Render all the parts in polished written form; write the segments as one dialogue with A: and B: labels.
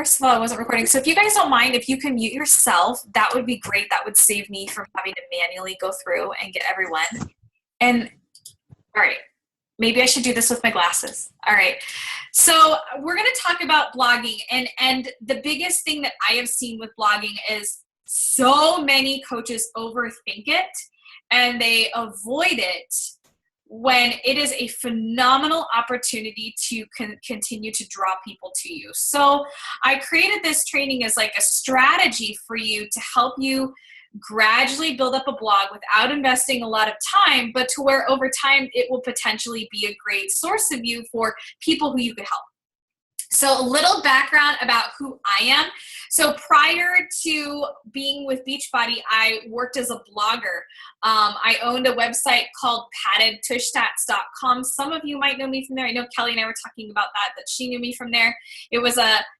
A: First of all, I wasn't recording. So if you guys don't mind, if you can mute yourself, that would be great. That would save me from having to manually go through and get everyone. And all right, maybe I should do this with my glasses. All right. So we're going to talk about blogging. And the biggest thing that I have seen with blogging is so many coaches overthink it and they avoid it when it is a phenomenal opportunity to continue to draw people to you. So I created this training as like a strategy for you to help you gradually build up a blog without investing a lot of time, but to where over time it will potentially be a great source of you for people who you could help. So a little background about who I am. So prior to being with Beachbody, I worked as a blogger. I owned a website called paddedtushstats.com. Some of you might know me from there. I know Kelly and I were talking about that she knew me from there. It was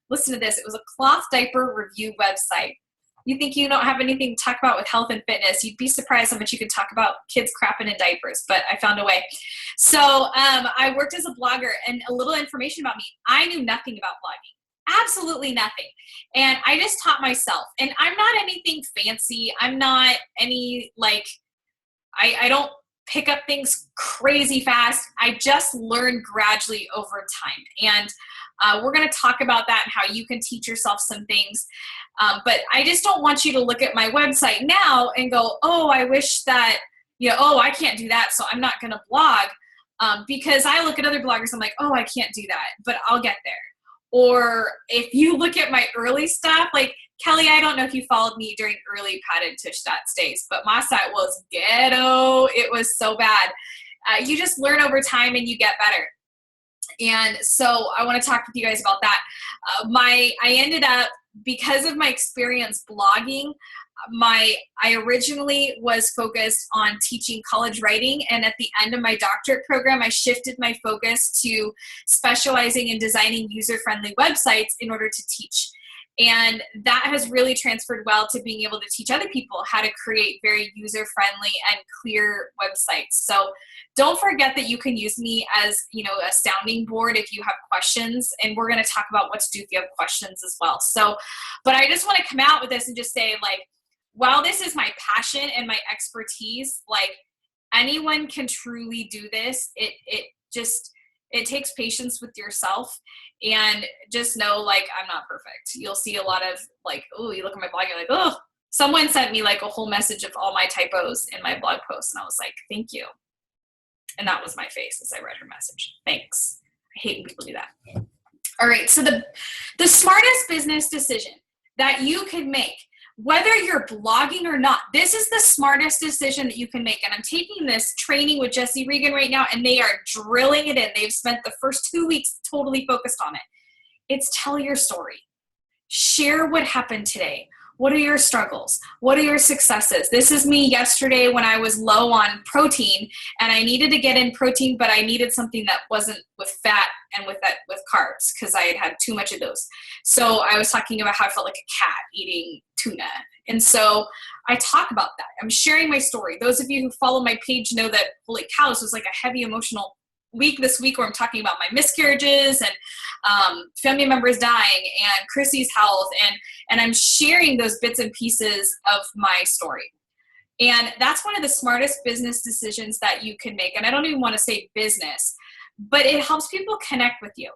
A: listen to this, it was a cloth diaper review website. You think you don't have anything to talk about with health and fitness. You'd be surprised how much you can talk about kids crapping in diapers, but I found a way. So I worked as a blogger, and a little information about me. I knew nothing about blogging, absolutely nothing. And I just taught myself. And I'm not anything fancy. I'm not any, like, I don't pick up things crazy fast. I just learn gradually over time. And we're going to talk about that and how you can teach yourself some things. But I just don't want you to look at my website now and go, oh, I wish that, I can't do that, so I'm not going to blog. Because I look at other bloggers, I'm like, oh, I can't do that, but I'll get there. Or if you look at my early stuff, like Kelly, I don't know if you followed me during early Padded Tush Stats days, but my site was ghetto. It was so bad. You just learn over time and you get better. And so I want to talk with you guys about that. I ended up, because of my experience blogging, I originally was focused on teaching college writing, and at the end of my doctorate program, I shifted my focus to specializing in designing user-friendly websites in order to teach. And that has really transferred well to being able to teach other people how to create very user-friendly and clear websites. So don't forget that you can use me as, a sounding board if you have questions, and we're going to talk about what to do if you have questions as well. So, but I just want to come out with this and just say, like, while this is my passion and my expertise, like, anyone can truly do this. It takes patience with yourself, and just know, like, I'm not perfect. You'll see a lot of, like, oh, you look at my blog, you're like, oh, someone sent me like a whole message of all my typos in my blog post. And I was like, thank you. And that was my face as I read her message. Thanks. I hate when people do that. All right. So the smartest business decision that you can make, whether you're blogging or not, this is the smartest decision that you can make. And I'm taking this training with Jesse Regan right now, and they are drilling it in. They've spent the first 2 weeks totally focused on it. It's tell your story. Share what happened today. What are your struggles? What are your successes? This is me yesterday when I was low on protein, and I needed to get in protein, but I needed something that wasn't with fat and with carbs, because I had too much of those. So I was talking about how I felt like a cat eating tuna. And so I talk about that. I'm sharing my story. Those of you who follow my page know that, holy cow, this was like a heavy emotional week this week, where I'm talking about my miscarriages and family members dying and Chrissy's health, and I'm sharing those bits and pieces of my story. And that's one of the smartest business decisions that you can make. And I don't even want to say business, but it helps people connect with you.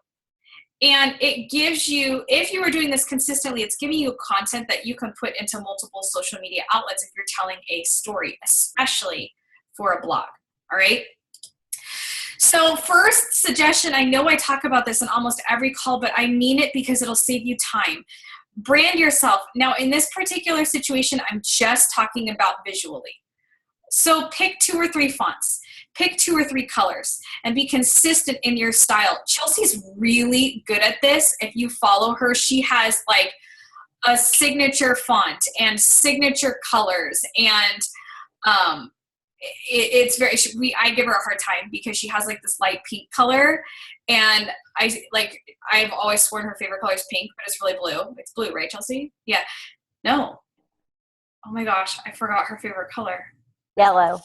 A: And it gives you, if you are doing this consistently, it's giving you content that you can put into multiple social media outlets if you're telling a story, especially for a blog. All right. So first suggestion, I know I talk about this in almost every call, but I mean it because it'll save you time. Brand yourself. Now, in this particular situation, I'm just talking about visually. So pick 2 or 3 fonts, pick 2 or 3 colors, and be consistent in your style. Chelsea's really good at this. If you follow her, she has like a signature font and signature colors, and it's very, I give her a hard time because she has like this light pink color, and I've always sworn her favorite color is pink, but it's really blue. It's blue, right, Chelsea? Yeah. No. Oh my gosh, I forgot her favorite color.
B: Yellow.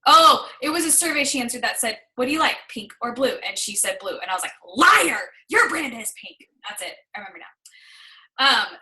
A: Oh, it was a survey she answered that said, what do you like, pink or blue? And she said blue. And I was like, liar, your brand is pink. That's it. I remember now.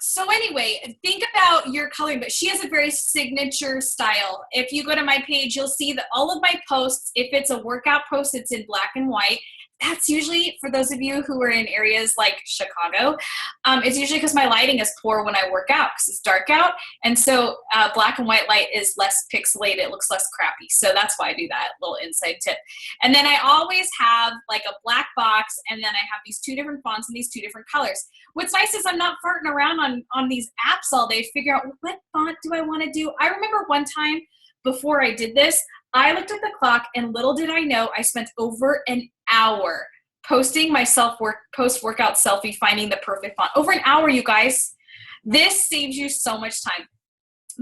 A: So anyway, think about your coloring, but she has a very signature style. If you go to my page, you'll see that all of my posts, if it's a workout post, it's in black and white. That's usually, for those of you who are in areas like Chicago, it's usually because my lighting is poor when I work out because it's dark out. And so black and white light is less pixelated. It looks less crappy. So that's why I do that, little inside tip. And then I always have like a black box, and then I have these 2 different fonts and these 2 different colors. What's nice is I'm not farting around on these apps all day to figure out what font do I want to do. I remember one time before I did this, I looked at the clock, and little did I know, I spent over an hour posting my post-workout selfie, finding the perfect font. Over an hour, you guys. This saves you so much time.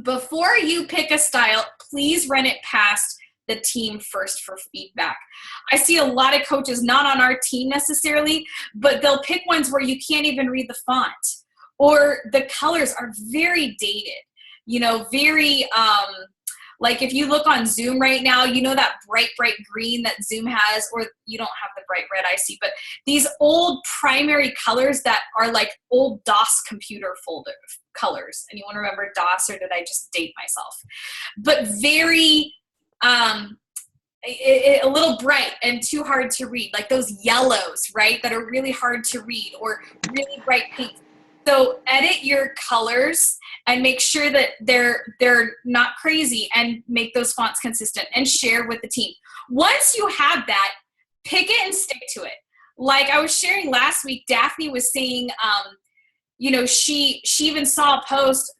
A: Before you pick a style, please run it past the team first for feedback. I see a lot of coaches, not on our team necessarily, but they'll pick ones where you can't even read the font, or the colors are very dated, very, like if you look on Zoom right now, that bright green that Zoom has, or you don't have the bright red I see, but these old primary colors that are like old DOS computer folder colors. Anyone remember DOS, or did I just date myself? But very, a little bright and too hard to read, like those yellows, right, that are really hard to read, or really bright pinks. So edit your colors and make sure that they're not crazy, and make those fonts consistent, and share with the team. Once you have that, pick it and stick to it. Like I was sharing last week, Daphne was saying, she even saw a post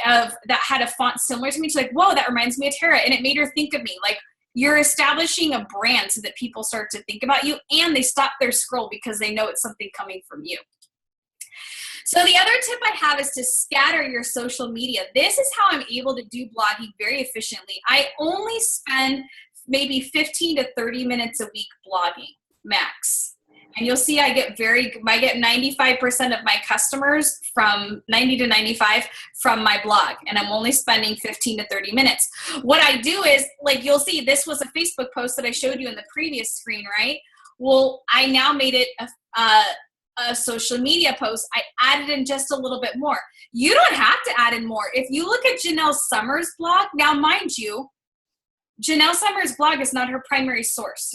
A: of that had a font similar to me. She's like, whoa, that reminds me of Tara. And it made her think of me. Like, you're establishing a brand so that people start to think about you, and they stop their scroll because they know it's something coming from you. So the other tip I have is to scatter your social media. This is how I'm able to do blogging very efficiently. I only spend maybe 15 to 30 minutes a week blogging, max. And you'll see I get 95% of my customers, from 90 to 95 from my blog. And I'm only spending 15 to 30 minutes. What I do is, like you'll see, this was a Facebook post that I showed you in the previous screen, right? Well, I now made it a social media post. I added in just a little bit more. You don't have to add in more. If you look at Janelle Summers' blog, now mind you, Janelle Summers' blog is not her primary source.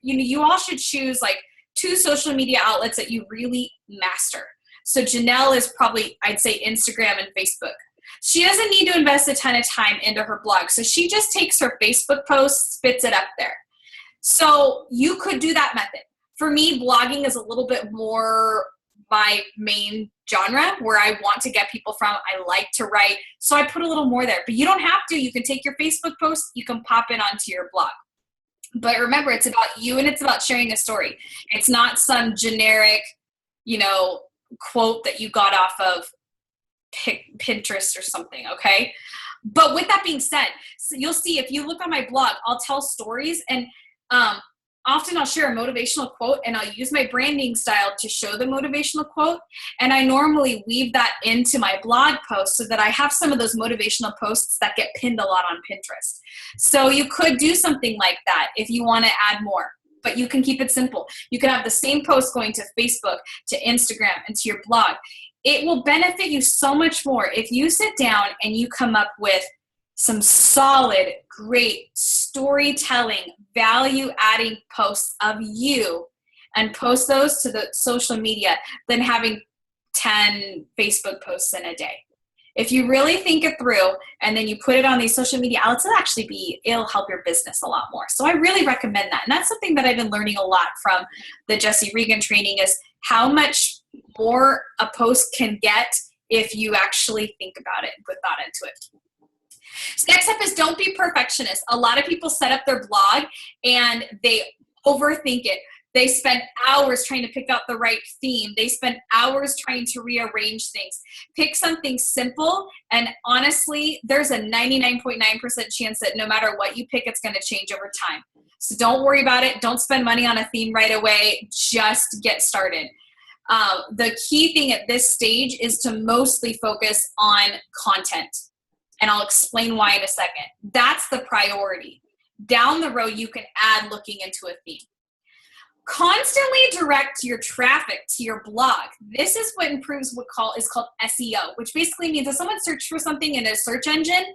A: You all should choose like 2 social media outlets that you really master. So Janelle is probably, I'd say, Instagram and Facebook. She doesn't need to invest a ton of time into her blog. So she just takes her Facebook post, spits it up there. So you could do that method. For me, blogging is a little bit more my main genre, where I want to get people from. I like to write, so I put a little more there. But you don't have to. You can take your Facebook post, you can pop it onto your blog. But remember, it's about you, and it's about sharing a story. It's not some generic, quote that you got off of Pinterest or something, okay? But with that being said, so you'll see if you look on my blog, I'll tell stories, and often I'll share a motivational quote, and I'll use my branding style to show the motivational quote. And I normally weave that into my blog post so that I have some of those motivational posts that get pinned a lot on Pinterest. So you could do something like that if you want to add more, but you can keep it simple. You can have the same post going to Facebook, to Instagram, and to your blog. It will benefit you so much more if you sit down and you come up with some solid, great storytelling, value-adding posts of you, and post those to the social media, than having 10 Facebook posts in a day. If you really think it through and then you put it on these social media outlets, it'll help your business a lot more. So I really recommend that. And that's something that I've been learning a lot from the Jessie Regan training, is how much more a post can get if you actually think about it and put thought into it. So next up is, don't be perfectionist. A lot of people set up their blog and they overthink it. They spend hours trying to pick out the right theme. They spend hours trying to rearrange things. Pick something simple, and honestly, there's a 99.9% chance that no matter what you pick, it's going to change over time. So don't worry about it. Don't spend money on a theme right away. Just get started. The key thing at this stage is to mostly focus on content. And I'll explain why in a second. That's the priority. Down the road, you can add looking into a theme. Constantly direct your traffic to your blog. This is what improves what is called SEO, which basically means if someone searches for something in a search engine,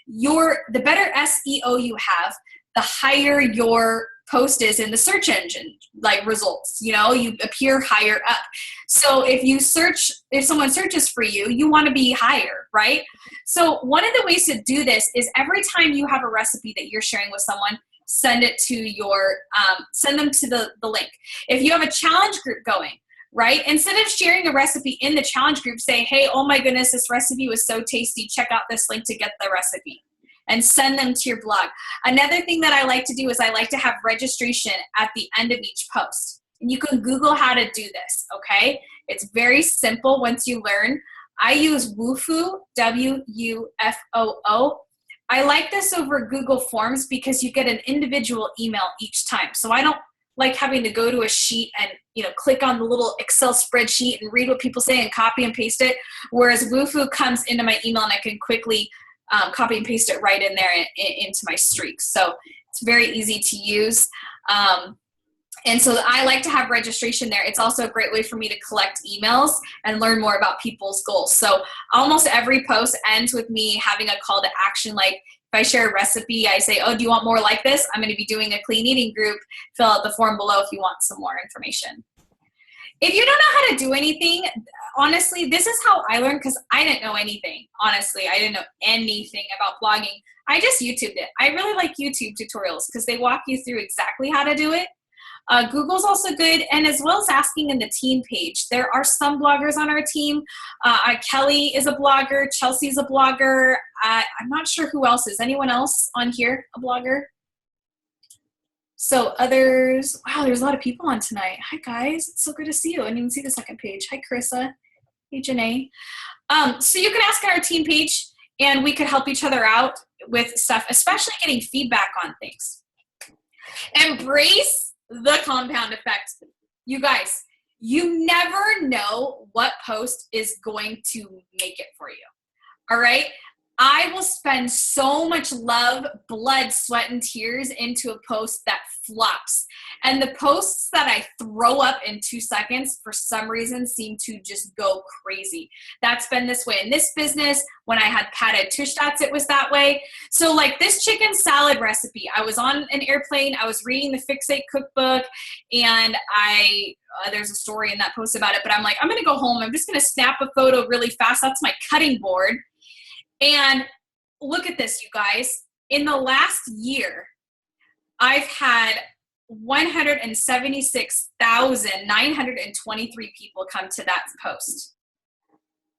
A: the better SEO you have, the higher your post is in the search engine like results. You appear higher up. So if someone searches for you, you want to be higher, right? So one of the ways to do this is every time you have a recipe that you're sharing with someone, send them to the link. If you have a challenge group going, right? Instead of sharing a recipe in the challenge group, say, hey, oh my goodness, this recipe was so tasty. Check out this link to get the recipe, and send them to your blog. Another thing that I like to do is I like to have registration at the end of each post. And you can Google how to do this, okay? It's very simple once you learn. I use Wufoo, WUFOO. I like this over Google Forms because you get an individual email each time. So I don't like having to go to a sheet and click on the little Excel spreadsheet and read what people say and copy and paste it. Whereas Wufoo comes into my email and I can quickly copy and paste it right in there into my streaks. So it's very easy to use. And so I like to have registration there. It's also a great way for me to collect emails and learn more about people's goals. So almost every post ends with me having a call to action. Like if I share a recipe, I say, oh, do you want more like this? I'm going to be doing a clean eating group. Fill out the form below if you want some more information. If you don't know how to do anything, honestly, this is how I learned, because I didn't know anything. Honestly, I didn't know anything about blogging. I just YouTubed it. I really like YouTube tutorials because they walk you through exactly how to do it. Google's also good, and as well as asking in the team page. There are some bloggers on our team. Kelly is a blogger. Chelsea's a blogger. I'm not sure who else is. Anyone else on here a blogger? So others, wow, there's a lot of people on tonight. Hi, guys. It's so good to see you. I didn't even see the second page. Hi, Carissa. Hey, Janae. So you can ask on our team page, and we could help each other out with stuff, especially getting feedback on things. Embrace the compound effect. You guys, you never know what post is going to make it for you. All right? I will spend so much love, blood, sweat, and tears into a post that flops. And the posts that I throw up in 2 seconds, for some reason, seem to just go crazy. That's been this way in this business. When I had Pâté Touchstats, it was that way. So like this chicken salad recipe, I was on an airplane, I was reading the Fixate cookbook, and there's a story in that post about it, but I'm like, I'm gonna go home, I'm just gonna snap a photo really fast. That's my cutting board. And look at this, you guys. In the last year, I've had 176,923 people come to that post.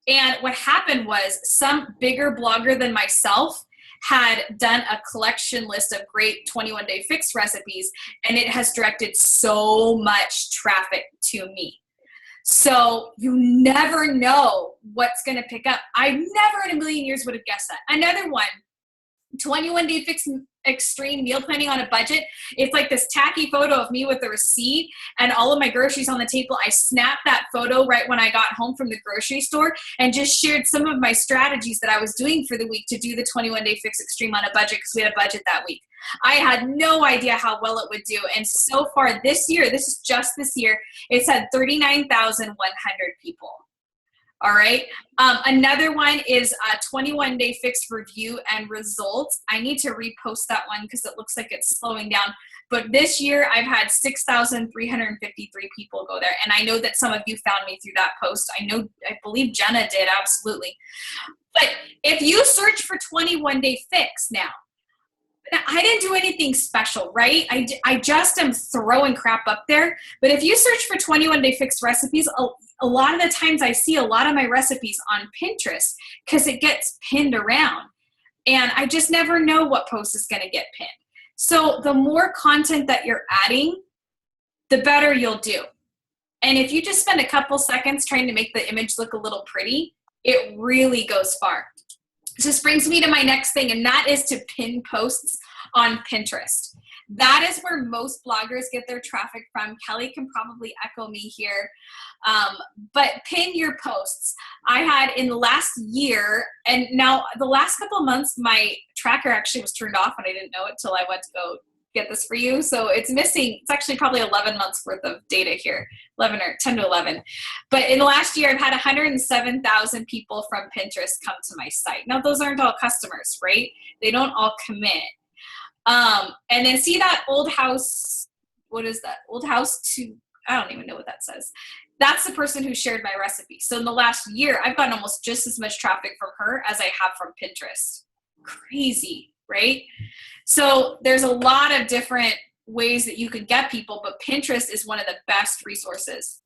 A: And what happened was some bigger blogger than myself had done a collection list of great 21-day fix recipes, and it has directed so much traffic to me. So you never know what's going to pick up. I never in a million years would have guessed that. Another one, 21-day fix extreme meal planning on a budget. It's like this tacky photo of me with a receipt and all of my groceries on the table. I snapped that photo right when I got home from the grocery store and just shared some of my strategies that I was doing for the week to do the 21-day fix extreme on a budget, because we had a budget that week. I had no idea how well it would do. And so far this year, this is just this year, it's had 39,100 people. All right. Another one is a 21-day fix review and results. I need to repost that one because it looks like it's slowing down. But this year I've had 6,353 people go there. And I know that some of you found me through that post. I believe Jenna did, absolutely. But if you search for 21-day fix now, I didn't do anything special, right? I just am throwing crap up there. But if you search for 21-day fix recipes, a lot of the times I see a lot of my recipes on Pinterest because it gets pinned around. And I just never know what post is going to get pinned. So the more content that you're adding, the better you'll do. And if you just spend a couple seconds trying to make the image look a little pretty, it really goes far. This brings me to my next thing, and that is to pin posts on Pinterest. That is where most bloggers get their traffic from. Kelly can probably echo me here. But pin your posts. I had in the last year, and now the last couple of months, my tracker actually was turned off, and I didn't know it till I went to go get this for you. So it's missing, it's actually probably 11 months worth of data here, 11 or 10 to 11. But in the last year, I've had 107,000 people from Pinterest come to my site. Now, those aren't all customers, right? They don't all commit. And then see that old house, what is that? Old house to, I don't even know what that says. That's the person who shared my recipe. So in the last year, I've gotten almost just as much traffic from her as I have from Pinterest. Crazy, right? So there's a lot of different ways that you could get people, but Pinterest is one of the best resources.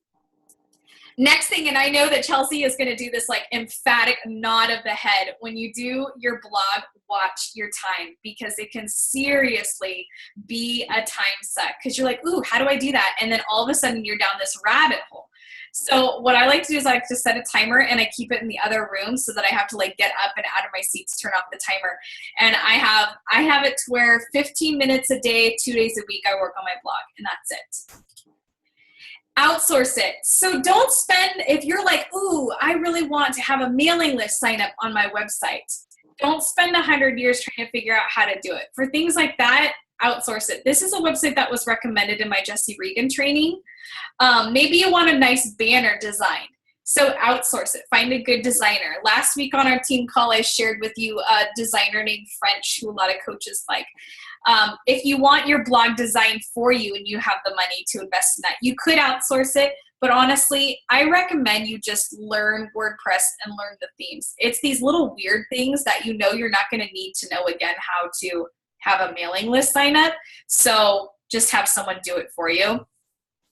A: Next thing, and I know that Chelsea is going to do this like emphatic nod of the head. When you do your blog, watch your time, because it can seriously be a time suck. Because you're like, ooh, how do I do that? And then all of a sudden you're down this rabbit hole. So what I like to do is I like to set a timer, and I keep it in the other room so that I have to like get up and out of my seat to turn off the timer. And I have it to where 15 minutes a day, 2 days a week, I work on my blog, and that's it. Outsource it. So don't spend, if you're like, ooh, I really want to have a mailing list sign up on my website, don't spend 100 years trying to figure out how to do it. For things like that, outsource it. This is a website that was recommended in my Jesse Regan training. Maybe you want a nice banner design. So outsource it. Find a good designer. Last week on our team call, I shared with you a designer named French, who a lot of coaches like. If you want your blog designed for you and you have the money to invest in that, you could outsource it. But honestly, I recommend you just learn WordPress and learn the themes. It's these little weird things that you know you're not going to need to know again how to have a mailing list sign up. So just have someone do it for you.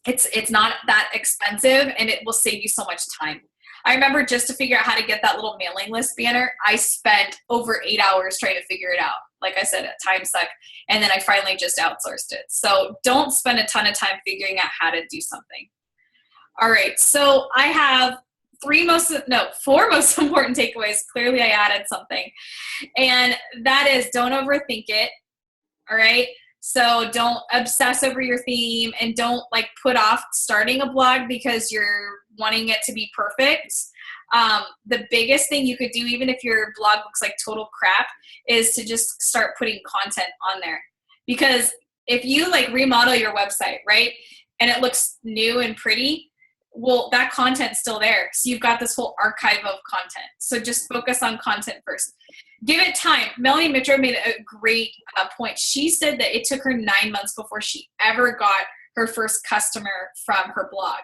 A: It's not that expensive, and it will save you so much time. I remember just to figure out how to get that little mailing list banner, I spent over 8 hours trying to figure it out. Like I said, a time suck. And then I finally just outsourced it. So don't spend a ton of time figuring out how to do something. All right. So I have four most important takeaways. Clearly I added something. And that is, don't overthink it. All right. So don't obsess over your theme, and don't like put off starting a blog because you're wanting it to be perfect. The biggest thing you could do, even if your blog looks like total crap, is to just start putting content on there. Because if you like remodel your website, right, and it looks new and pretty, well, that content's still there. So you've got this whole archive of content. So just focus on content first. Give it time. Melanie Mitro made a great point. She said that it took her 9 months before she ever got her first customer from her blog.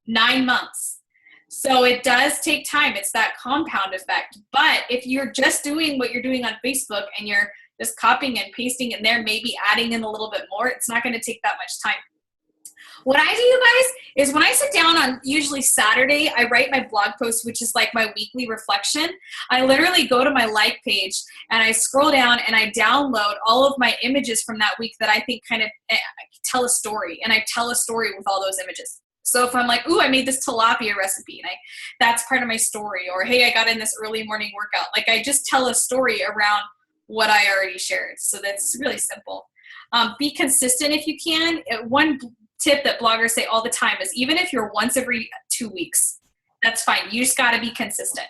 A: 9 months. So it does take time. It's that compound effect. But if you're just doing what you're doing on Facebook and you're just copying and pasting in there, maybe adding in a little bit more, it's not going to take that much time. What I do, you guys, is when I sit down on usually Saturday, I write my blog post, which is like my weekly reflection. I literally go to my like page and I scroll down and I download all of my images from that week that I think kind of tell a story. And I tell a story with all those images. So if I'm like, ooh, I made this tilapia recipe, and that's part of my story. Or, hey, I got in this early morning workout. Like, I just tell a story around what I already shared. So that's really simple. Be consistent if you can. One tip that bloggers say all the time is, even if you're once every 2 weeks, that's fine. You just got to be consistent.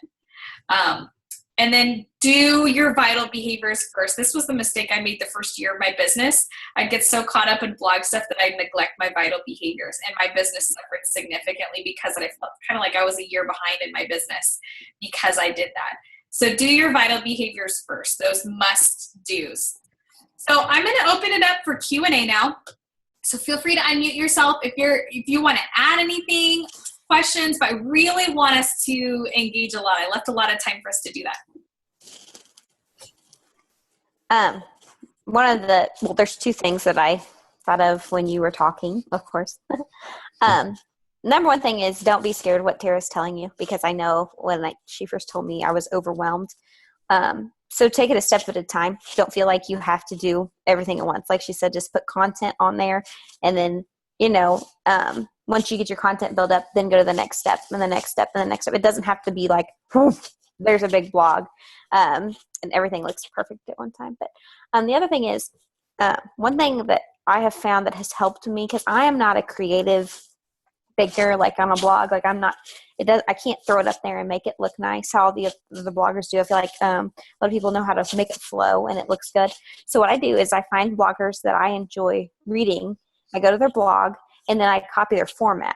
A: And then do your vital behaviors first. This was the mistake I made the first year of my business. I'd get so caught up in blog stuff that I'd neglect my vital behaviors, and my business suffered significantly because I felt kind of like I was a year behind in my business because I did that. So do your vital behaviors first, those must-dos. So I'm going to open it up for Q&A now. So feel free to unmute yourself if you want to add anything, questions, but I really want us to engage a lot. I left a lot of time for us to do that.
B: There's two things that I thought of when you were talking, of course. Number one thing is, don't be scared what Tara's telling you, because I know when she first told me, I was overwhelmed. So take it a step at a time. Don't feel like you have to do everything at once. Like she said, just put content on there, and then, once you get your content built up, then go to the next step and the next step and the next step. It doesn't have to be like, there's a big blog, and everything looks perfect at one time. But the other thing is, one thing that I have found that has helped me, because I am not a creative bigger, like on a blog. Like I can't throw it up there and make it look nice how the bloggers do. I feel like a lot of people know how to make it flow and it looks good. So what I do is I find bloggers that I enjoy reading. I go to their blog and then I copy their format.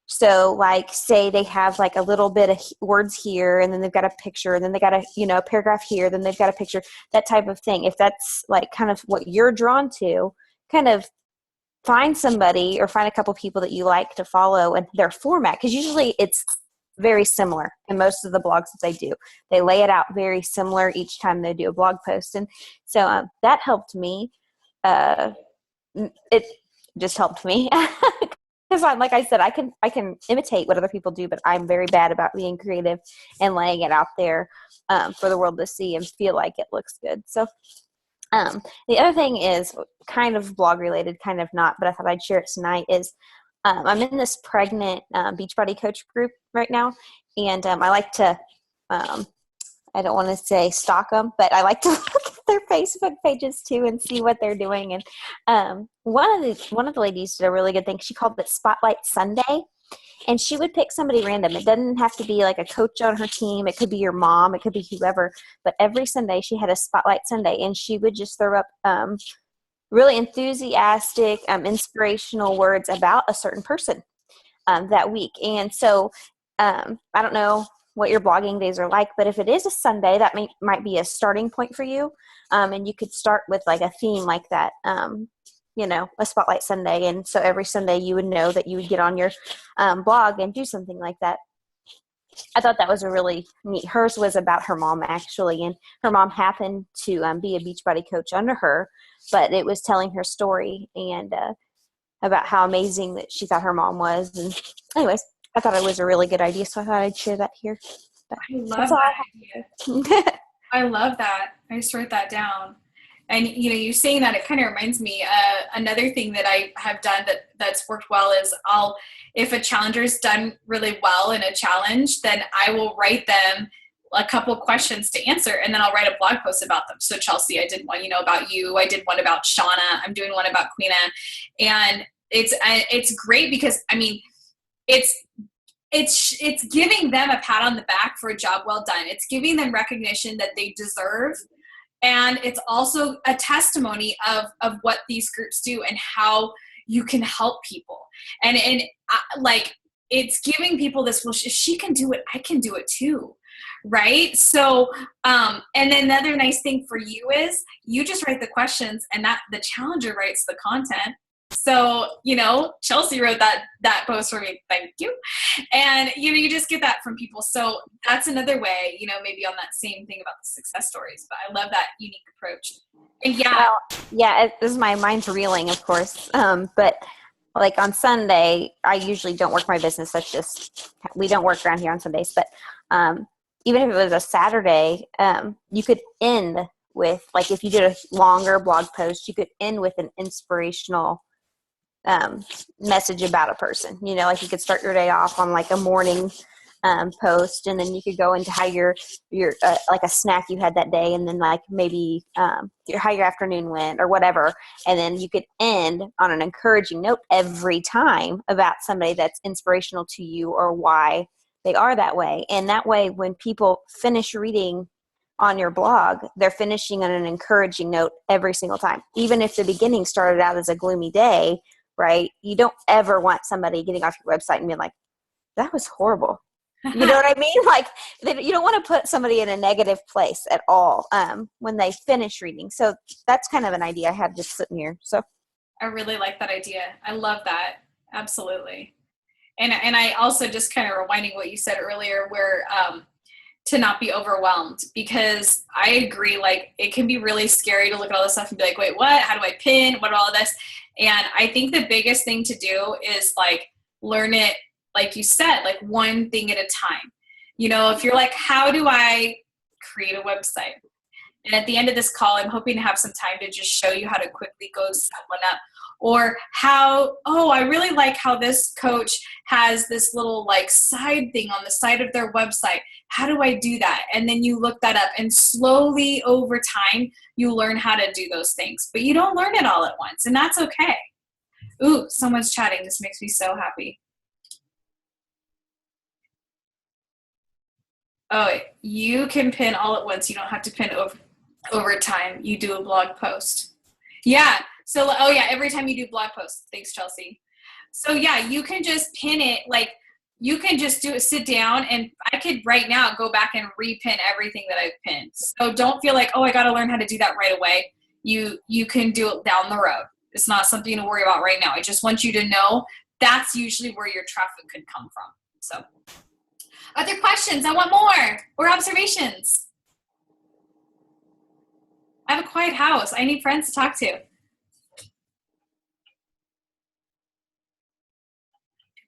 B: So like say they have like a little bit of words here and then they've got a picture and then they got a paragraph here, then they've got a picture, that type of thing. If that's like kind of what you're drawn to, kind of find somebody or find a couple people that you like to follow and their format, because usually it's very similar in most of the blogs that they do. They lay it out very similar each time they do a blog post. And so that helped me. It just helped me. Because like I said, I can imitate what other people do, but I'm very bad about being creative and laying it out there for the world to see and feel like it looks good. So the other thing is kind of blog related, kind of not, but I thought I'd share it tonight is I'm in this pregnant Beachbody coach group right now. And I like to, I don't want to say stalk them, but I like to look at their Facebook pages too and see what they're doing. And one of the ladies did a really good thing. She called it Spotlight Sunday. And she would pick somebody random. It doesn't have to be like a coach on her team. It could be your mom. It could be whoever. But every Sunday she had a Spotlight Sunday. And she would just throw up really enthusiastic, inspirational words about a certain person that week. And so I don't know what your blogging days are like, but if it is a Sunday, that might be a starting point for you. And you could start with like a theme like that, a Spotlight Sunday. And so every Sunday you would know that you would get on your blog and do something like that. I thought that was a really neat. Hers was about her mom actually. And her mom happened to be a Beachbody coach under her, but it was telling her story and about how amazing that she thought her mom was. And anyways, I thought it was a really good idea, so I thought I'd share that here. But
A: I love that idea. I love that. I just wrote that down. And, you saying that, it kind of reminds me, another thing that I have done that's worked well is if a challenger's done really well in a challenge, then I will write them a couple questions to answer, and then I'll write a blog post about them. So Chelsea, I did one, about you. I did one about Shauna. I'm doing one about Queena. And it's great because, it's giving them a pat on the back for a job well done. It's giving them recognition that they deserve. And it's also a testimony of what these groups do and how you can help people. And it's giving people this, well, if she can do it, I can do it too. Right. So, and then another nice thing for you is you just write the questions and that the challenger writes the content. So, Chelsea wrote that post for me. Thank you. And, you just get that from people. So that's another way, maybe on that same thing about the success stories, but I love that unique approach. And
B: this is my mind's reeling, of course. But like on Sunday, I usually don't work my business. That's just, we don't work around here on Sundays, but, even if it was a Saturday, you could end with, like, if you did a longer blog post, you could end with an inspirational message about a person. Like you could start your day off on like a morning post, and then you could go into how your like a snack you had that day, and then like maybe how your afternoon went or whatever, and then you could end on an encouraging note every time about somebody that's inspirational to you or why they are that way. And that way, when people finish reading on your blog, they're finishing on an encouraging note every single time. Even if the beginning started out as a gloomy day, right? You don't ever want somebody getting off your website and being like, that was horrible. You know what I mean? Like, you don't want to put somebody in a negative place at all when they finish reading. So that's kind of an idea I had just sitting here. So
A: I really like that idea. I love that. Absolutely. And I also just kind of rewinding what you said earlier, where to not be overwhelmed, because I agree, like it can be really scary to look at all this stuff and be like, wait, what? How do I pin? What all this? And I think the biggest thing to do is like learn it, like you said, like one thing at a time. If you're like, how do I create a website? And at the end of this call, I'm hoping to have some time to just show you how to quickly go set one up. Or I really like how this coach has this little like side thing on the side of their website. How do I do that? And then you look that up, and slowly over time, you learn how to do those things. But you don't learn it all at once, and that's okay. Ooh, someone's chatting. This makes me so happy. Oh, you can pin all at once. You don't have to pin over time. You do a blog post. Yeah. So, oh yeah, every time you do blog posts. Thanks, Chelsea. So yeah, you can just pin it. Like you can just do it, sit down, and I could right now go back and repin everything that I've pinned. So don't feel like, oh, I got to learn how to do that right away. You can do it down the road. It's not something to worry about right now. I just want you to know that's usually where your traffic could come from. So other questions? I want more. Or observations. I have a quiet house. I need friends to talk to.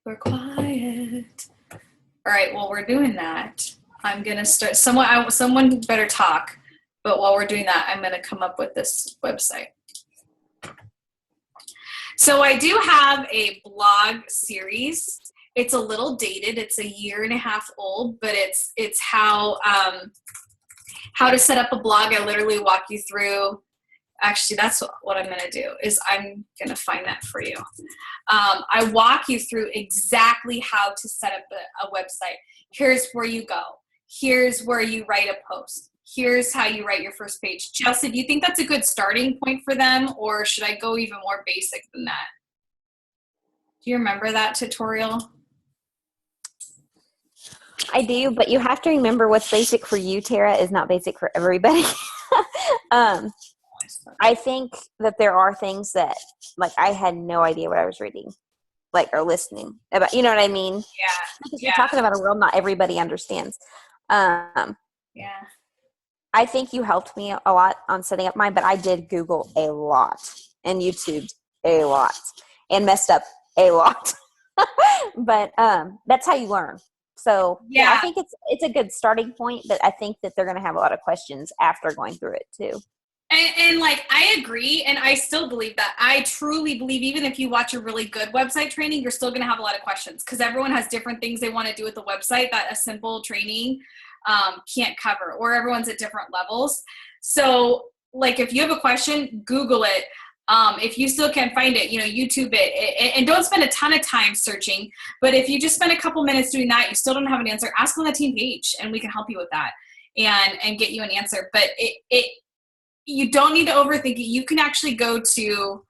A: We're quiet. All right, well, we're doing that. I'm going to start. Someone better talk. But while we're doing that, I'm going to come up with this website. So I do have a blog series. It's a little dated. It's 1.5 years old, but it's how to set up a blog. I literally walk you through. Actually, that's what I'm going to do is I'm going to find that for you. I walk you through exactly how to set up a website. Here's where you go. Here's where you write a post. Here's how you write your first page. Chelsea, do you think that's a good starting point for them, or should I go even more basic than that? Do you remember that tutorial?
B: I do, but you have to remember what's basic for you, Tara, is not basic for everybody. I think that there are things that, like, I had no idea what I was reading, like, or listening about. You know what I mean?
A: Yeah.
B: Because you're talking about a world not everybody understands.
A: Yeah.
B: I think you helped me a lot on setting up mine, but I did Google a lot and YouTubed a lot and messed up a lot. But that's how you learn. So yeah, I think it's a good starting point, but I think that they're going to have a lot of questions after going through it too.
A: And like, I agree. And I still believe that. I truly believe even if you watch a really good website training, you're still going to have a lot of questions because everyone has different things they want to do with the website that a simple training can't cover, or everyone's at different levels. So like, if you have a question, Google it. If you still can't find it, YouTube it, and don't spend a ton of time searching. But if you just spend a couple minutes doing that, you still don't have an answer, ask on the team page and we can help you with that and get you an answer. But you don't need to overthink it. You can actually go to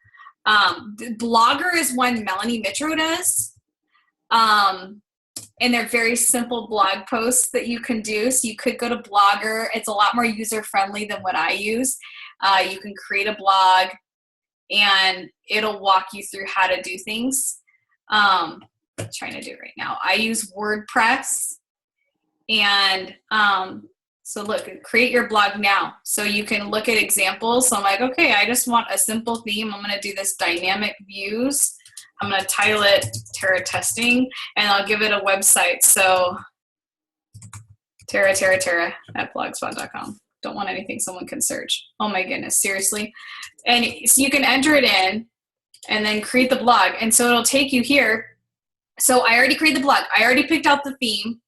A: Blogger is one Melanie Mitro does. And they're very simple blog posts that you can do. So you could go to Blogger. It's a lot more user-friendly than what I use. You can create a blog and it'll walk you through how to do things. I'm trying to do it right now. I use WordPress. And so look, create your blog now. So you can look at examples. So I'm like, okay, I just want a simple theme. I'm going to do this dynamic views. I'm going to title it Tara Testing, and I'll give it a website. So Tara at blogspot.com. Don't want anything someone can search. Oh my goodness, seriously. And so you can enter it in and then create the blog. And so it'll take you here. So I already created the blog. I already picked out the theme.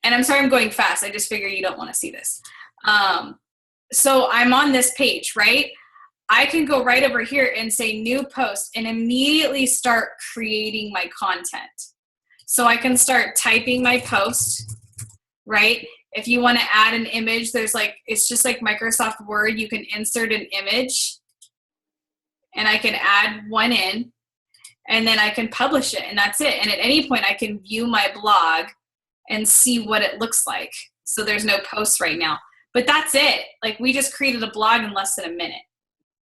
A: And I'm sorry I'm going fast. I just figure you don't want to see this. So I'm on this page, right? I can go right over here and say new post and immediately start creating my content. So I can start typing my post, right? If you want to add an image, it's just like Microsoft Word. You can insert an image and I can add one in and then I can publish it and that's it. And at any point I can view my blog and see what it looks like. So there's no posts right now, but that's it. Like we just created a blog in less than a minute.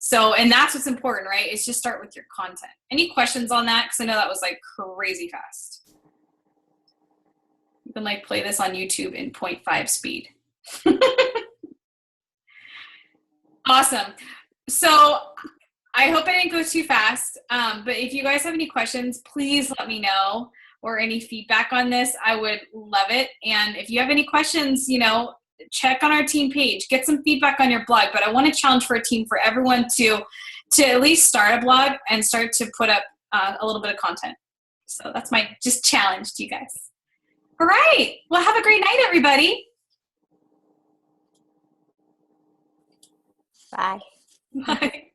A: So, and that's what's important, right? Is just start with your content. Any questions on that? Because I know that was like crazy fast. You can like play this on YouTube in 0.5 speed. Awesome. So I hope I didn't go too fast. But if you guys have any questions, please let me know, or any feedback on this. I would love it. And if you have any questions, check on our team page, get some feedback on your blog. But I want to challenge for a team for everyone to at least start a blog and start to put up a little bit of content. So that's my just challenge to you guys. All right. Well, have a great night, everybody.
B: Bye.
A: Bye.